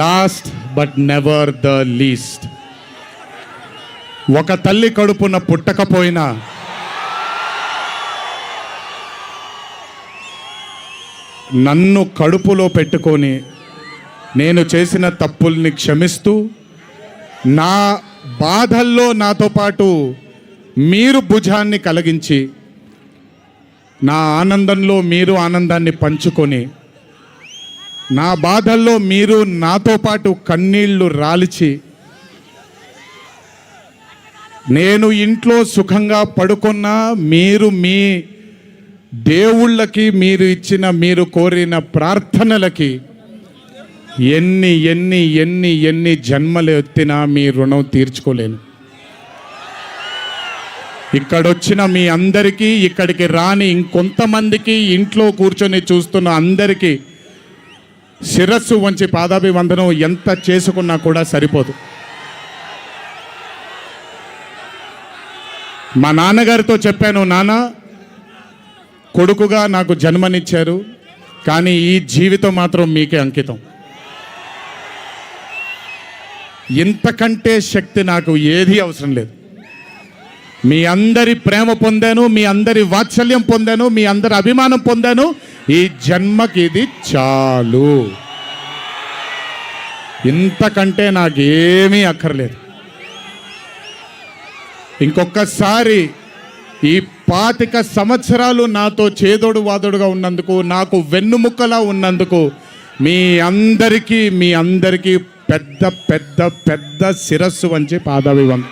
Last but never the least. ఒక తల్లి కడుపున పుట్టకపోయినా నన్ను కడుపులో పెట్టుకొని నేను చేసిన తప్పుల్ని క్షమిస్తూ నా బాధల్లో నాతో పాటు మీరు భుజాన్ని కలిగించి నా ఆనందంలో మీరు ఆనందాన్ని పంచుకొని నా బాధల్లో మీరు నాతో పాటు కన్నీళ్లు రాల్చి నేను ఇంట్లో సుఖంగా పడుకున్నా మీరు మీ దేవుళ్ళకి మీరు ఇచ్చిన మీరు కోరిన ప్రార్థనలకి ఎన్ని ఎన్ని ఎన్ని ఎన్ని జన్మలు ఎత్తినా మీ రుణం తీర్చుకోలేను. ఇక్కడొచ్చిన మీ అందరికీ, ఇక్కడికి రాని ఇంకొంతమందికి, ఇంట్లో కూర్చొని చూస్తున్న అందరికీ శిరస్సు వంచి పాదాభివందనం ఎంత చేసుకున్నా కూడా సరిపోదు. మా నాన్నగారితో చెప్పాను, నాన్న కొడుకుగా నాకు జన్మనిచ్చారు, కానీ ఈ జీవితం మాత్రం మీకే అంకితం. ఇంతకంటే శక్తి నాకు ఏది అవసరం లేదు. మీ అందరి ప్రేమ పొందాను, మీ అందరి వాత్సల్యం పొందాను, మీ అందరి అభిమానం పొందాను. ఈ జన్మకి ఇది చాలు. ఇంతకంటే నాకేమీ అక్కర్లేదు. ఇంకొకసారి ఈ 25 సంవత్సరాలు నాతో చేదోడు వాదోడుగా ఉన్నందుకు, నాకు వెన్నుముక్కలా ఉన్నందుకు మీ అందరికీ పెద్ద పెద్ద పెద్ద శిరస్సు వంచి పాదాభివందనం.